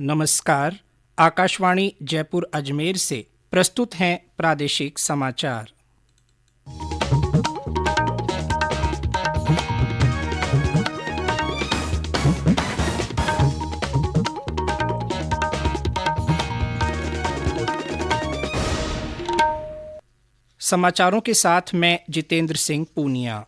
नमस्कार। आकाशवाणी जयपुर अजमेर से प्रस्तुत हैं प्रादेशिक समाचार। समाचारों के साथ मैं जितेंद्र सिंह पूनिया।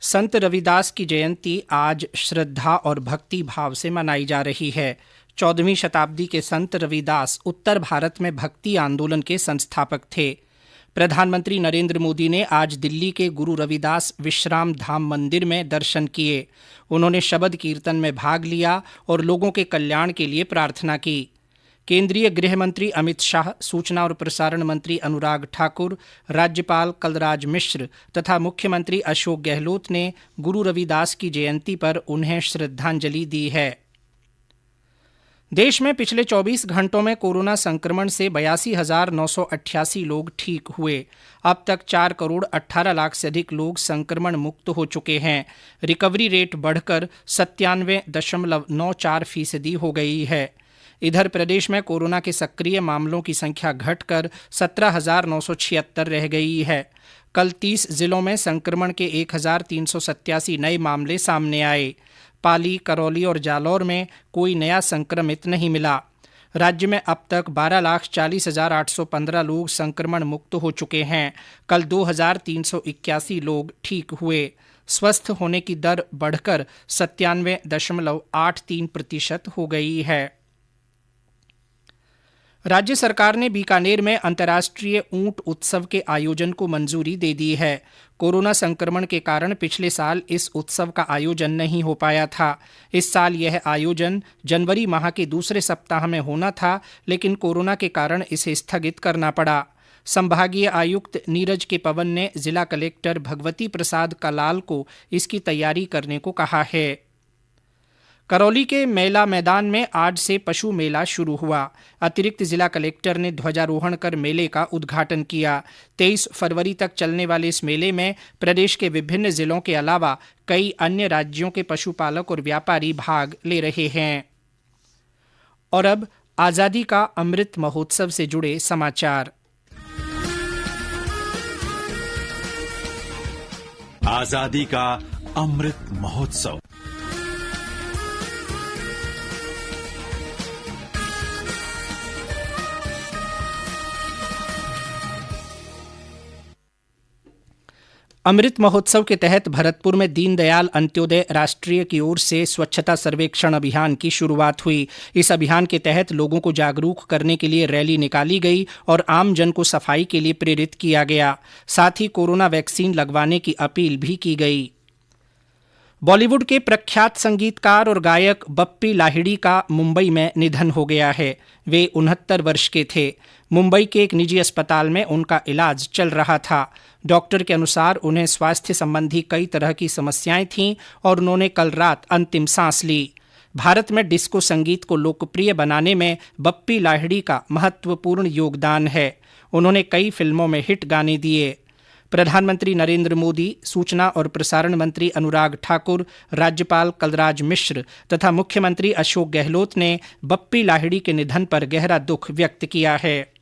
संत रविदास की जयंती आज श्रद्धा और भक्ति भाव से मनाई जा रही है। 14वीं शताब्दी के संत रविदास उत्तर भारत में भक्ति आंदोलन के संस्थापक थे। प्रधानमंत्री नरेंद्र मोदी ने आज दिल्ली के गुरु रविदास विश्राम धाम मंदिर में दर्शन किए। उन्होंने शबद कीर्तन में भाग लिया और लोगों के कल्याण के लिए प्रार्थना की। केंद्रीय गृह मंत्री अमित शाह, सूचना और प्रसारण मंत्री अनुराग ठाकुर, राज्यपाल कलराज मिश्र तथा मुख्यमंत्री अशोक गहलोत ने गुरु रविदास की जयंती पर उन्हें श्रद्धांजलि दी है। देश में पिछले 24 घंटों में कोरोना संक्रमण से 82,988 लोग ठीक हुए। अब तक 4 करोड़ 18 लाख से अधिक लोग संक्रमण मुक्त हो चुके हैं। रिकवरी रेट बढ़कर 97.94% हो गई है। इधर प्रदेश में कोरोना के सक्रिय मामलों की संख्या घटकर 17,976 रह गई है। कल 30 जिलों में संक्रमण के 1,387 नए मामले सामने आए। पाली, करौली और जालौर में कोई नया संक्रमित नहीं मिला। राज्य में अब तक 12,40,815 लोग संक्रमण मुक्त हो चुके हैं। कल 2,381 लोग ठीक हुए। स्वस्थ होने की दर बढ़कर 97.83% हो गई है। राज्य सरकार ने बीकानेर में अंतर्राष्ट्रीय ऊंट उत्सव के आयोजन को मंजूरी दे दी है। कोरोना संक्रमण के कारण पिछले साल इस उत्सव का आयोजन नहीं हो पाया था। इस साल यह आयोजन जनवरी माह के दूसरे सप्ताह में होना था, लेकिन कोरोना के कारण इसे स्थगित करना पड़ा। संभागीय आयुक्त नीरज के पवन ने जिला कलेक्टर भगवती प्रसाद कलाल को इसकी तैयारी करने को कहा है। करौली के मेला मैदान में आज से पशु मेला शुरू हुआ। अतिरिक्त जिला कलेक्टर ने ध्वजारोहण कर मेले का उद्घाटन किया। 23 फरवरी तक चलने वाले इस मेले में प्रदेश के विभिन्न जिलों के अलावा कई अन्य राज्यों के पशुपालक और व्यापारी भाग ले रहे हैं। और अब आजादी का अमृत महोत्सव से जुड़े समाचार। आजादी का अमृत महोत्सव। अमृत महोत्सव के तहत भरतपुर में दीनदयाल अंत्योदय राष्ट्रीय की ओर से स्वच्छता सर्वेक्षण अभियान की शुरुआत हुई। इस अभियान के तहत लोगों को जागरूक करने के लिए रैली निकाली गई और आम जन को सफाई के लिए प्रेरित किया गया। साथ ही कोरोना वैक्सीन लगवाने की अपील भी की गई। बॉलीवुड के प्रख्यात संगीतकार और गायक बप्पी लाहिड़ी का मुंबई में निधन हो गया है। वे 69 वर्ष के थे। मुंबई के एक निजी अस्पताल में उनका इलाज चल रहा था। डॉक्टर के अनुसार उन्हें स्वास्थ्य संबंधी कई तरह की समस्याएं थीं और उन्होंने कल रात अंतिम सांस ली। भारत में डिस्को संगीत को लोकप्रिय बनाने में बप्पी लाहिड़ी का महत्वपूर्ण योगदान है। उन्होंने कई फिल्मों में हिट गाने दिए। प्रधानमंत्री नरेंद्र मोदी, सूचना और प्रसारण मंत्री अनुराग ठाकुर, राज्यपाल कलराज मिश्र तथा मुख्यमंत्री अशोक गहलोत ने बप्पी लाहिड़ी के निधन पर गहरा दुख व्यक्त किया है।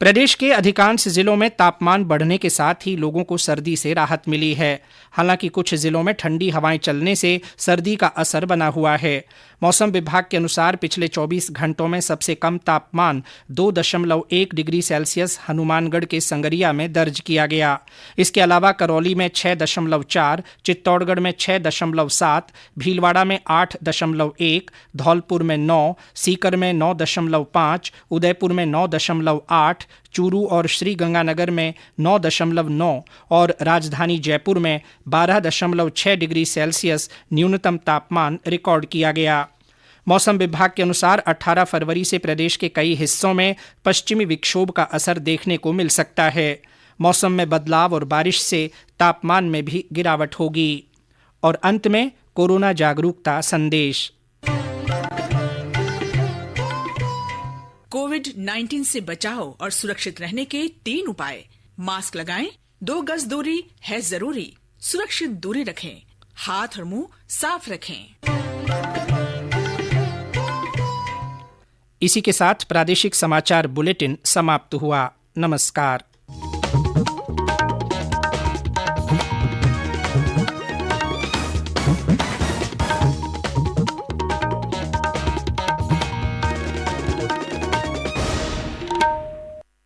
प्रदेश के अधिकांश जिलों में तापमान बढ़ने के साथ ही लोगों को सर्दी से राहत मिली है। हालांकि कुछ जिलों में ठंडी हवाएं चलने से सर्दी का असर बना हुआ है। मौसम विभाग के अनुसार पिछले 24 घंटों में सबसे कम तापमान 2.1 डिग्री सेल्सियस हनुमानगढ़ के संगरिया में दर्ज किया गया। इसके अलावा करौली में 6.4, चित्तौड़गढ़ में 6.7, भीलवाड़ा में 8.1, धौलपुर में 9, सीकर में 9.5, उदयपुर में 9.8, चूरू और श्रीगंगानगर में 9.9 और राजधानी जयपुर में 12.6 डिग्री सेल्सियस न्यूनतम तापमान रिकॉर्ड किया गया। मौसम विभाग के अनुसार 18 फरवरी से प्रदेश के कई हिस्सों में पश्चिमी विक्षोभ का असर देखने को मिल सकता है। मौसम में बदलाव और बारिश से तापमान में भी गिरावट होगी। और अंत में कोरोना जागरूकता संदेश। कोविड-19 से बचाव और सुरक्षित रहने के 3 उपाय। मास्क लगाएं, 2 गज दूरी है जरूरी, सुरक्षित दूरी रखें, हाथ और मुंह साफ रखें। इसी के साथ प्रादेशिक समाचार बुलेटिन समाप्त हुआ। नमस्कार।